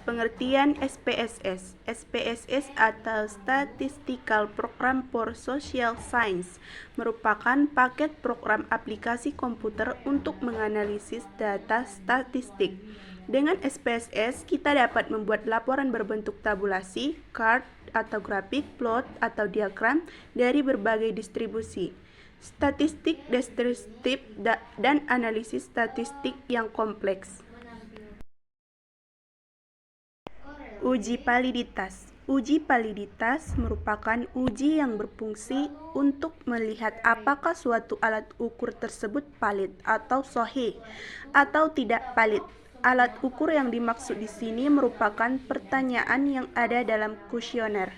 Pengertian SPSS. SPSS atau Statistical Program for Social Science merupakan paket program aplikasi komputer untuk menganalisis data statistik. Dengan SPSS, kita dapat membuat laporan berbentuk tabulasi, chart atau grafik, plot atau diagram dari berbagai distribusi, statistik deskriptif, dan analisis statistik yang kompleks. Uji validitas. Uji validitas merupakan uji yang berfungsi untuk melihat apakah suatu alat ukur tersebut valid atau sahih atau tidak valid. Alat ukur yang dimaksud di sini merupakan pertanyaan yang ada dalam kuesioner.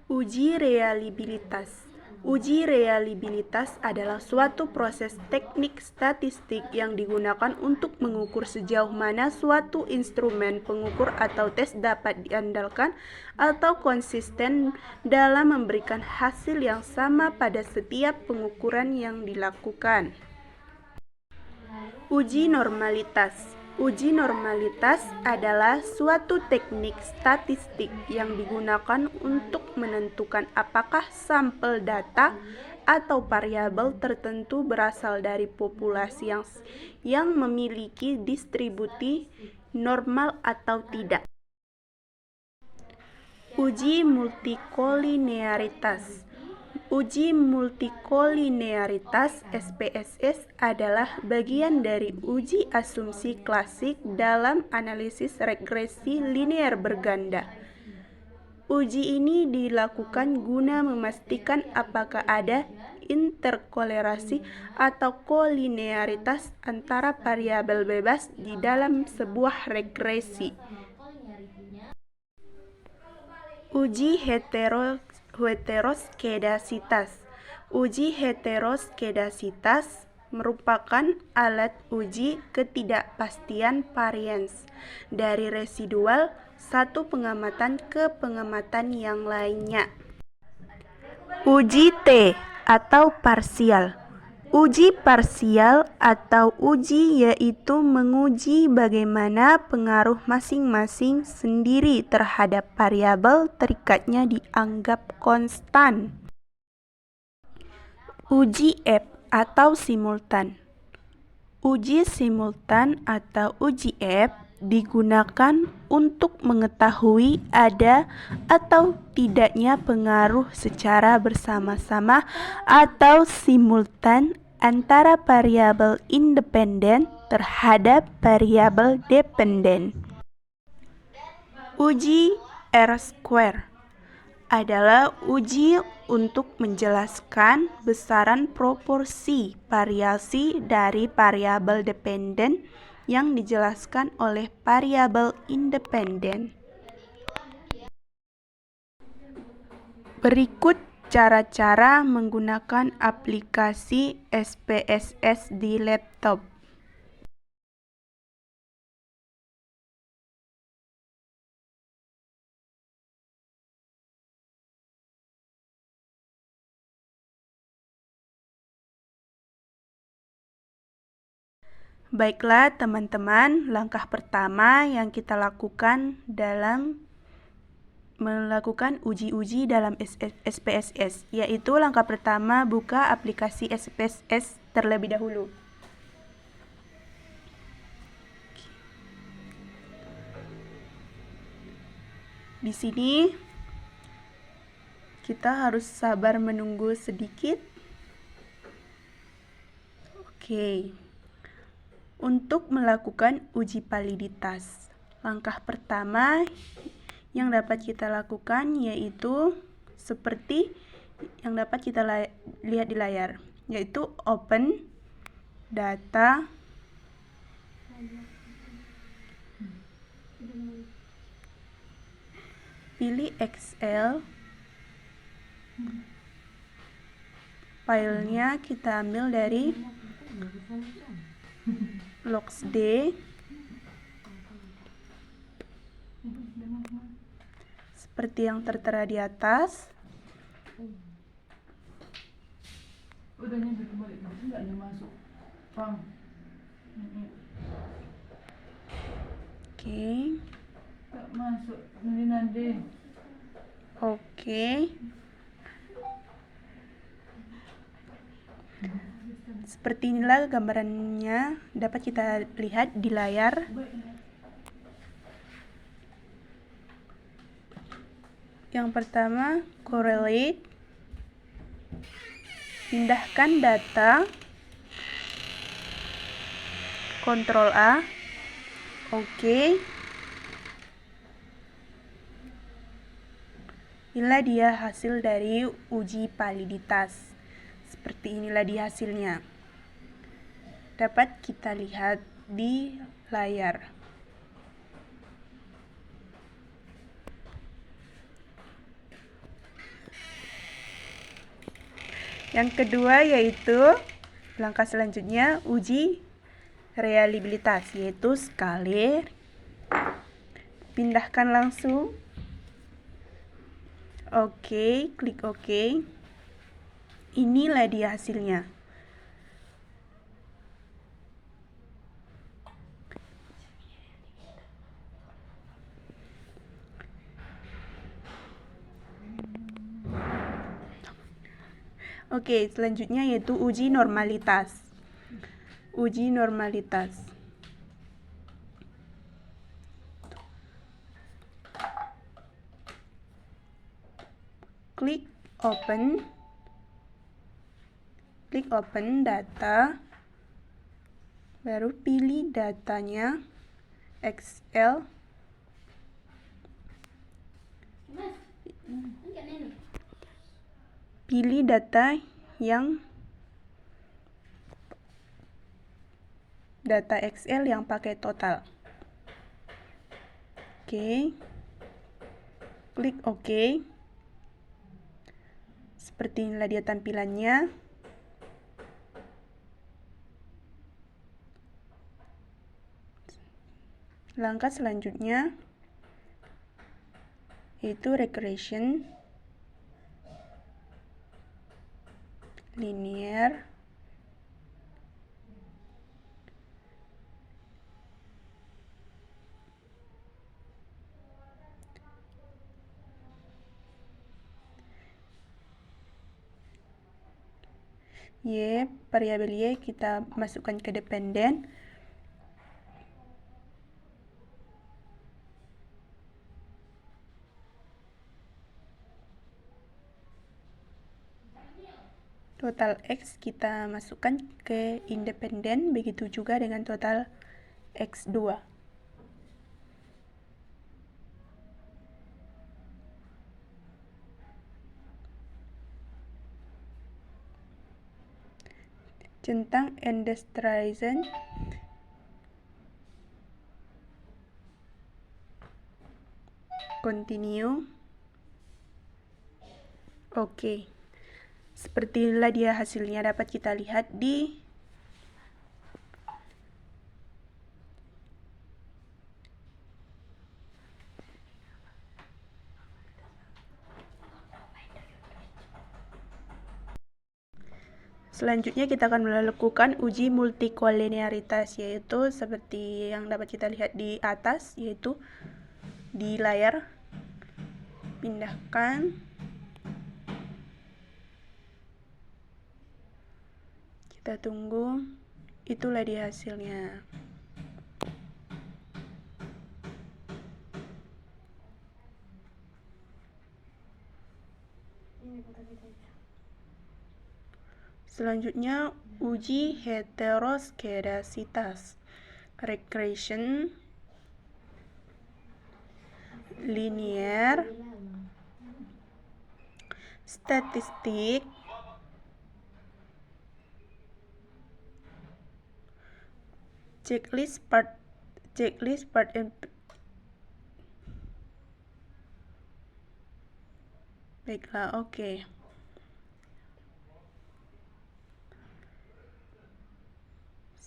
Uji reliabilitas. Uji reliabilitas adalah suatu proses teknik statistik yang digunakan untuk mengukur sejauh mana suatu instrumen pengukur atau tes dapat diandalkan atau konsisten dalam memberikan hasil yang sama pada setiap pengukuran yang dilakukan. Uji normalitas. Uji normalitas adalah suatu teknik statistik yang digunakan untuk menentukan apakah sampel data atau variabel tertentu berasal dari populasi yang memiliki distribusi normal atau tidak. Uji multikolinearitas. Uji multikolinearitas (SPSS) adalah bagian dari uji asumsi klasik dalam analisis regresi linear berganda. Uji ini dilakukan guna memastikan apakah ada interkolerasi atau kolinearitas antara variabel bebas di dalam sebuah regresi. Uji heteroskedasitas. Uji heteroskedasitas merupakan alat uji ketidakpastian varians dari residual satu pengamatan ke pengamatan yang lainnya. Uji T atau parsial. Uji parsial atau uji yaitu menguji bagaimana pengaruh masing-masing sendiri terhadap variabel terikatnya dianggap konstan. Uji F atau simultan. Uji simultan atau uji F digunakan untuk mengetahui ada atau tidaknya pengaruh secara bersama-sama atau simultan antara variabel independen terhadap variabel dependen. Uji R-square adalah uji untuk menjelaskan besaran proporsi variasi dari variabel dependen yang dijelaskan oleh variabel independen. Berikut cara-cara menggunakan aplikasi SPSS di laptop. Baiklah teman-teman, langkah pertama yang kita lakukan dalam melakukan uji-uji dalam SPSS, yaitu langkah pertama buka aplikasi SPSS terlebih dahulu. Di sini kita harus sabar menunggu sedikit. Oke. Untuk melakukan uji validitas, langkah pertama yang dapat kita lakukan yaitu seperti yang dapat kita lihat di layar, yaitu open data, pilih Excel, filenya kita ambil dari logsd, seperti yang tertera di atas. Oke. Tak masuk nanti. Oke. Seperti inilah gambarannya dapat kita lihat di layar. Yang pertama, correlate. Pindahkan data. Ctrl A. Oke. Inilah dia hasil dari uji validitas. Seperti inilah dia hasilnya. Dapat kita lihat di layar. Yang kedua yaitu langkah selanjutnya uji reliabilitas, yaitu scalar. Pindahkan langsung. Oke, klik OK. Inilah dia hasilnya. Oke, selanjutnya yaitu uji normalitas. Uji normalitas. Klik open. Klik open data. Baru pilih datanya Excel. Pilih data Excel yang pakai total. Oke. Klik OK. Seperti inilah dia tampilannya. Langkah selanjutnya yaitu regression linear. Variabel Y kita masukkan ke dependen. Total X kita masukkan ke independen, begitu juga dengan total X2. Centang industrialization. Continue. Oke. Seperti inilah dia hasilnya, dapat kita lihat di selanjutnya kita akan melakukan uji multikolinearitas, yaitu seperti yang dapat kita lihat di atas, yaitu di layar. Pindahkan. Kita tunggu. Itulah dia hasilnya. Selanjutnya uji heteroskedasitas, regression linear, statistik, checklist part and baiklah, oke.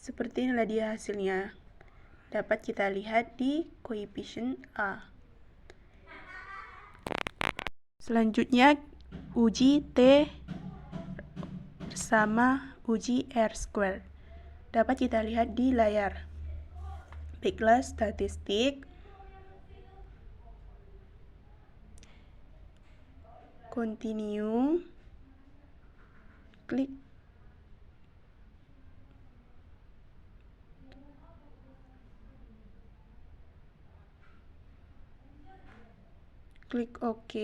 Seperti inilah dia hasilnya. Dapat kita lihat di koefisien A. Selanjutnya uji T bersama uji R squared. Dapat kita lihat di layar. Baiklah, statistik. Continue. Klik. Klik OK.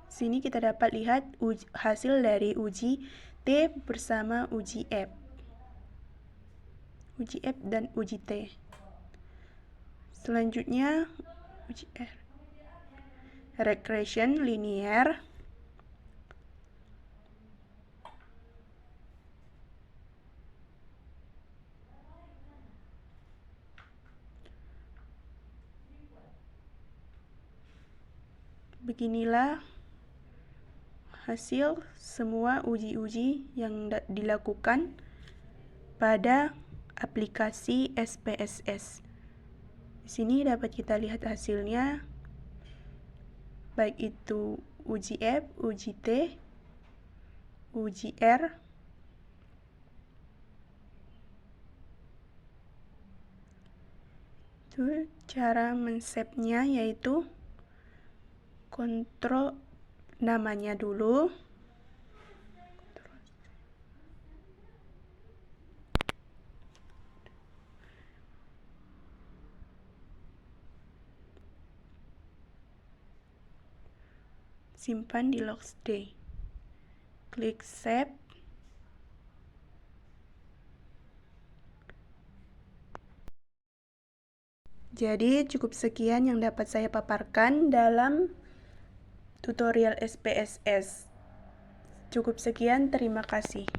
Sini kita dapat lihat hasil dari uji T bersama uji F. Uji F dan uji T. Selanjutnya uji R. Regression linear. Beginilah hasil semua uji-uji yang dilakukan pada aplikasi SPSS. Di sini dapat kita lihat hasilnya, baik itu uji F, uji T, uji R, itu cara men-save-nya yaitu kontrol namanya dulu, simpan di Logsd, klik save. Jadi cukup sekian yang dapat saya paparkan dalam tutorial SPSS. Cukup sekian, terima kasih.